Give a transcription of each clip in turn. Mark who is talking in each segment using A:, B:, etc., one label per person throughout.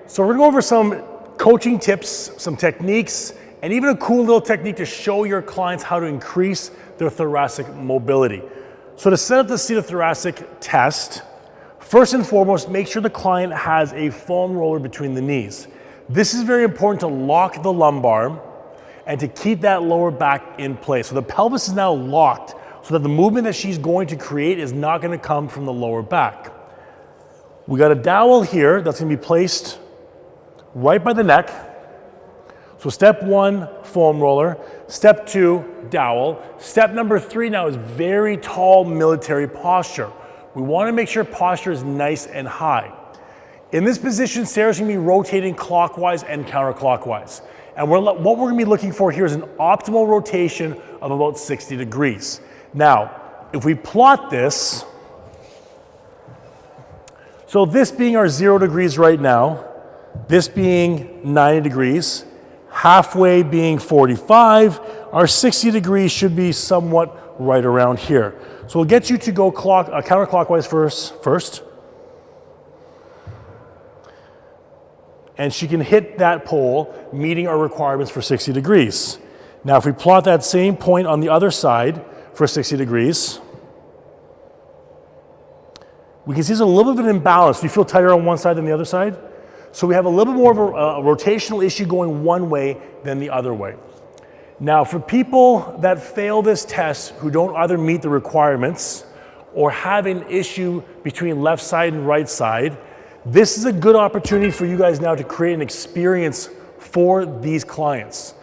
A: So we're gonna go over some coaching tips, some techniques, and even a cool little technique to show your clients how to increase their thoracic mobility. So to set up the seated thoracic test, first and foremost, make sure the client has a foam roller between the knees. This is very important to lock the lumbar and to keep that lower back in place. So the pelvis is now locked so that the movement that she's going to create is not gonna come from the lower back. We got a dowel here that's gonna be placed right by the neck. So step one, foam roller. Step two, dowel. Step number three now is very tall military posture. We wanna make sure posture is nice and high. In this position, Sarah's gonna be rotating clockwise and counterclockwise. And what we're gonna be looking for here is an optimal rotation of about 60 degrees. Now, if we plot this, so this being our 0 degrees right now, this being 90 degrees, halfway being 45, our 60 degrees should be somewhat right around here. So we'll get you to go counterclockwise first. And she can hit that pole, meeting our requirements for 60 degrees. Now, if we plot that same point on the other side for 60 degrees, we can see there's a little bit of an imbalance. Do you feel tighter on one side than the other side? So we have a little bit more of a rotational issue going one way than the other way. Now, for people that fail this test who don't either meet the requirements or have an issue between left side and right side, this is a good opportunity for you guys now to create an experience for these clients.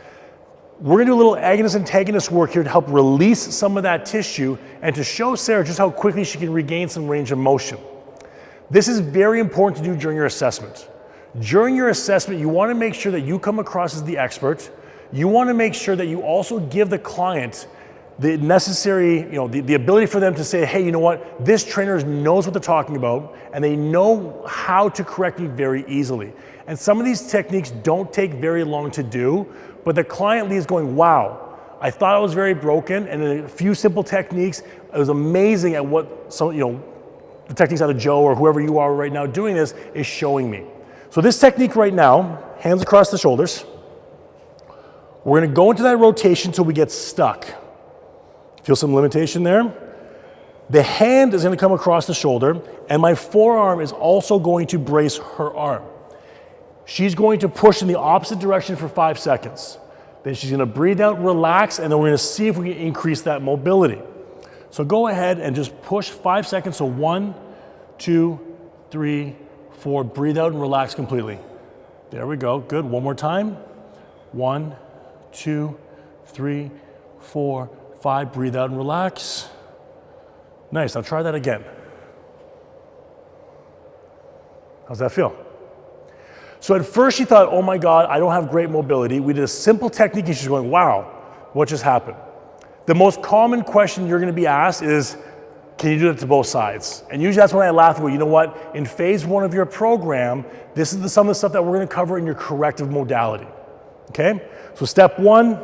A: We're gonna do a little agonist-antagonist work here to help release some of that tissue and to show Sarah just how quickly she can regain some range of motion. This is very important to do during your assessment. During your assessment, you wanna make sure that you come across as the expert. You wanna make sure that you also give the client the necessary, the ability for them to say, hey, you know what, this trainer knows what they're talking about and they know how to correct me very easily. And some of these techniques don't take very long to do, but the client leaves going, wow, I thought I was very broken, and in a few simple techniques, it was amazing at what the techniques out of Joe or whoever you are right now doing this is showing me. So this technique right now, hands across the shoulders, we're gonna go into that rotation until we get stuck. Feel some limitation there? The hand is gonna come across the shoulder, and my forearm is also going to brace her arm. She's going to push in the opposite direction for 5 seconds. Then she's gonna breathe out, relax, and then we're gonna see if we can increase that mobility. So go ahead and just push 5 seconds. So 1, 2, 3, 4, breathe out and relax completely. There we go, good, one more time. 1, 2, 3, 4, 5, breathe out and relax. Nice, now try that again. How's that feel? So at first she thought, oh my God, I don't have great mobility. We did a simple technique and she's going, wow, what just happened? The most common question you're gonna be asked is, can you do it to both sides? And usually that's when I laugh and go, you know what? In phase one of your program, this is some of the stuff that we're gonna cover in your corrective modality, okay? So step one,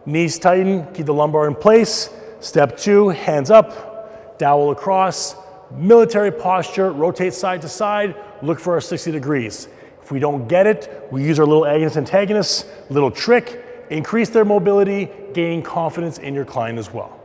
A: knees tighten, keep the lumbar in place. Step two, hands up, dowel across, military posture, rotate side to side, look for our 60 degrees. If we don't get it, we use our little agonist-antagonist, little trick, increase their mobility, gaining confidence in your client as well.